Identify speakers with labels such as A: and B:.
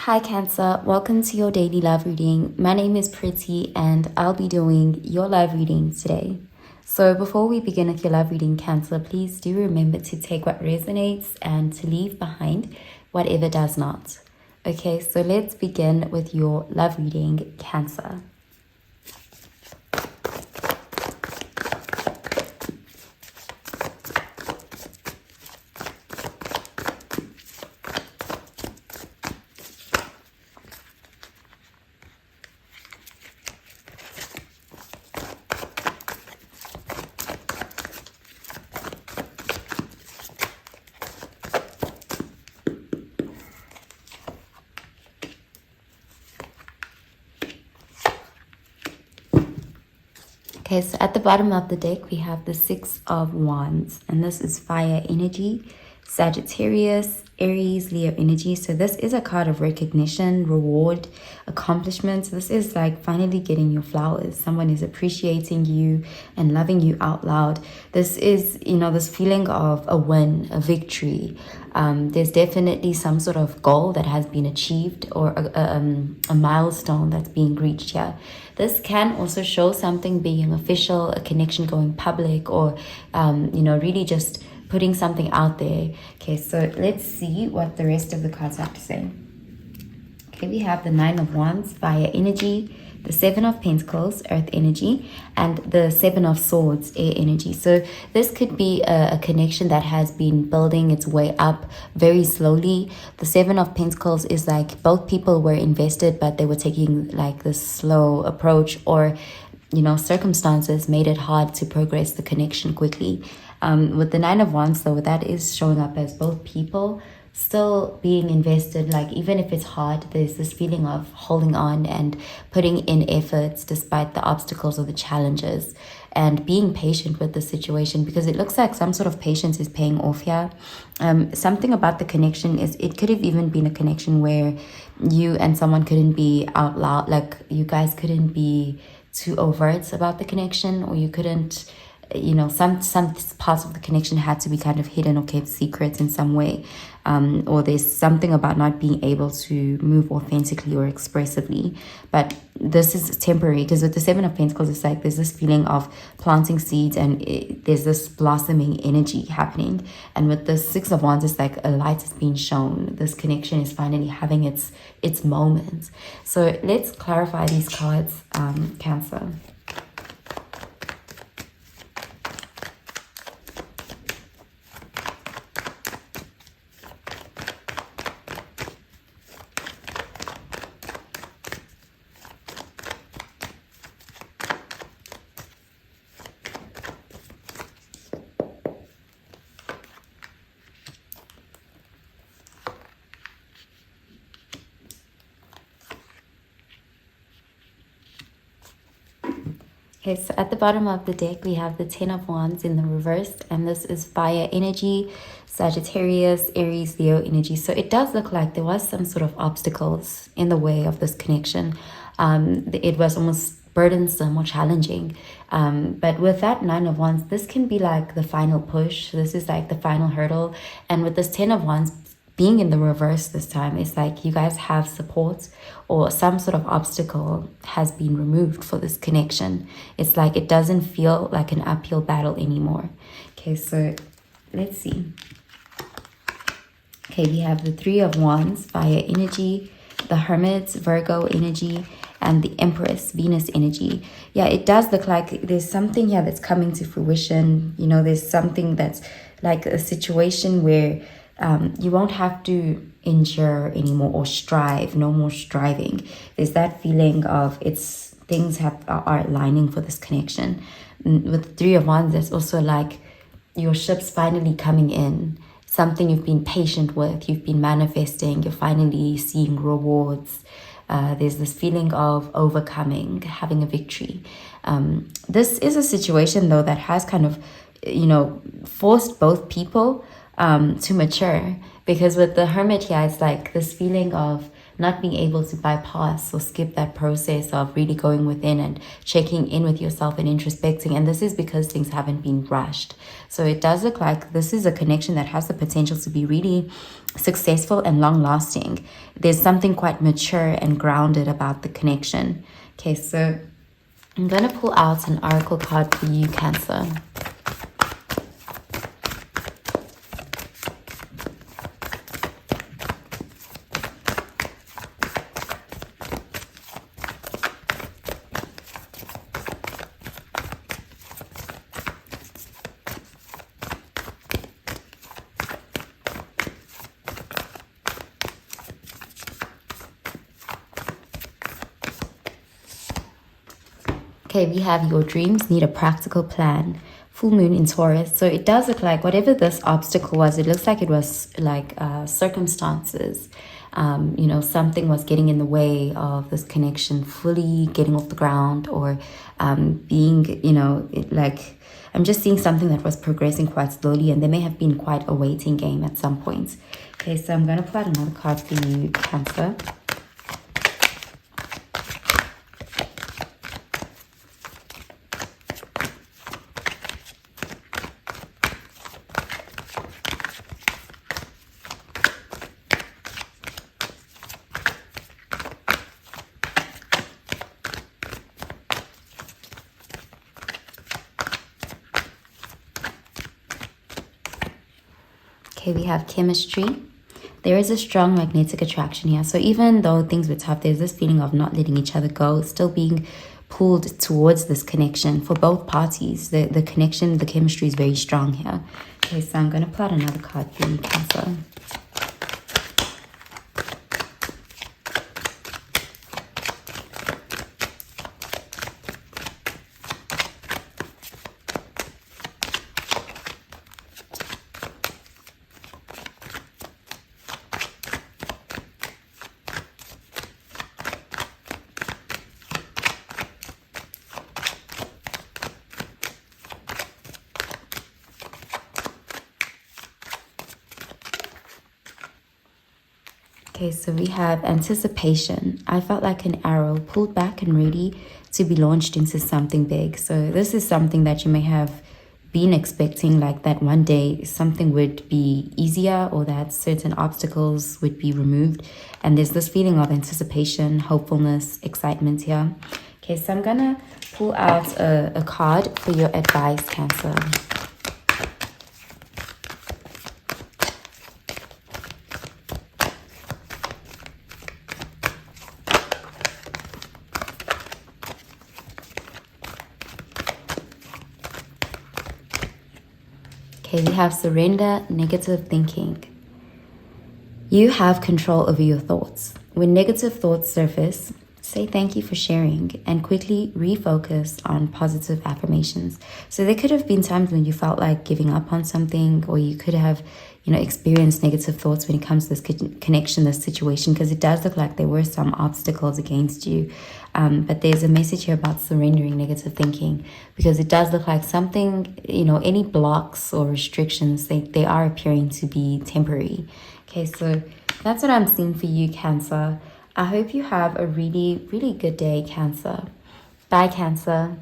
A: Hi Cancer, welcome to your daily love reading. My name is Pretty and I'll be doing your love reading today. So before we begin with your love reading, Cancer, please do remember to take what resonates and to leave behind whatever does not. Okay, so let's begin with your love reading, Cancer. Okay, so at the bottom of the deck, we have the Six of Wands, and this is fire energy, Sagittarius, Aries, Leo energy. So this is a card of recognition, reward, accomplishments. This is like finally getting your flowers. Someone is appreciating you and loving you out loud. This is, this feeling of a win, a victory. There's definitely some sort of goal that has been achieved or a milestone that's being reached here. This can also show something being official, a connection going public, or, really just putting something out there. Okay, so let's see what the rest of the cards have to say. Okay, we have the Nine of Wands, fire energy, the Seven of Pentacles, earth energy, and the Seven of Swords, air energy. So this could be a connection that has been building its way up very slowly. The Seven of Pentacles is like both people were invested, but they were taking like this slow approach, or circumstances made it hard to progress the connection quickly. With the Nine of Wands, though, that is showing up as both people still being invested. Like, even if it's hard, there's this feeling of holding on and putting in efforts despite the obstacles or the challenges, and being patient with the situation, because it looks like some sort of patience is paying off here. Something about the connection is it could have even been a connection where you and someone couldn't be out loud, like you guys couldn't be too overt about the connection, or you couldn't, some parts of the connection had to be kind of hidden or kept secret in some way, or there's something about not being able to move authentically or expressively. But this is temporary, because with the Seven of Pentacles, it's like there's this feeling of planting seeds, and there's this blossoming energy happening. And with the Six of Wands, it's like a light is being shown. This connection is finally having its moment. So let's clarify these cards, Cancer. Okay, so at the bottom of the deck, we have the Ten of Wands in the reverse, and this is fire energy, Sagittarius, Aries, Leo energy. So it does look like there was some sort of obstacles in the way of this connection. It was almost burdensome or challenging. But with that Nine of Wands, this can be like the final push. This is like the final hurdle. And with this Ten of Wands being in the reverse this time, it's like you guys have support, or some sort of obstacle has been removed for this connection. It's like it doesn't feel like an uphill battle anymore. Okay, so let's see. Okay, we have the Three of Wands, fire energy, the Hermit, Virgo energy, and the Empress, Venus energy. Yeah, it does look like there's something here that's coming to fruition. There's something that's like a situation where you won't have to endure anymore or strive. No more striving. There's that feeling of things are aligning for this connection. With the Three of Wands, there's also like your ship's finally coming in. Something you've been patient with, you've been manifesting, you're finally seeing rewards. There's this feeling of overcoming, having a victory. This is a situation, though, that has kind of, forced both people to mature. Because with the Hermit here, it's like this feeling of not being able to bypass or skip that process of really going within and checking in with yourself and introspecting. And this is because things haven't been rushed. So it does look like this is a connection that has the potential to be really successful and long lasting. There's something quite mature and grounded about the connection. Okay, so I'm going to pull out an oracle card for you, Cancer. Okay, we have your dreams need a practical plan. Full moon in Taurus. So it does look like whatever this obstacle was, it looks like it was like circumstances. You know, something was getting in the way of this connection fully getting off the ground, or being, you know, I'm just seeing something that was progressing quite slowly, and there may have been quite a waiting game at some point. Okay, so I'm going to pull out another card for you, Cancer. Okay, we have chemistry. There is a strong magnetic attraction here. So even though things were tough, there's this feeling of not letting each other go, still being pulled towards this connection for both parties. The connection, the chemistry is very strong here. Okay, so I'm going to pull out another card for you, Cancer. Okay, so we have anticipation. I felt like an arrow pulled back and ready to be launched into something big. So this is something that you may have been expecting, like that one day something would be easier, or that certain obstacles would be removed. And there's this feeling of anticipation, hopefulness, excitement here. Okay, so I'm gonna pull out a card for your advice, Cancer. Okay, we have surrender, negative thinking. You have control over your thoughts. When negative thoughts surface, say thank you for sharing and quickly refocus on positive affirmations. So there could have been times when you felt like giving up on something, or you could have, you know, experienced negative thoughts when it comes to this connection, this situation, because it does look like there were some obstacles against you. But there's a message here about surrendering negative thinking, because it does look like something, you know, any blocks or restrictions, they are appearing to be temporary. Okay, so that's what I'm seeing for you, Cancer. I hope you have a really, really good day, Cancer. Bye, Cancer.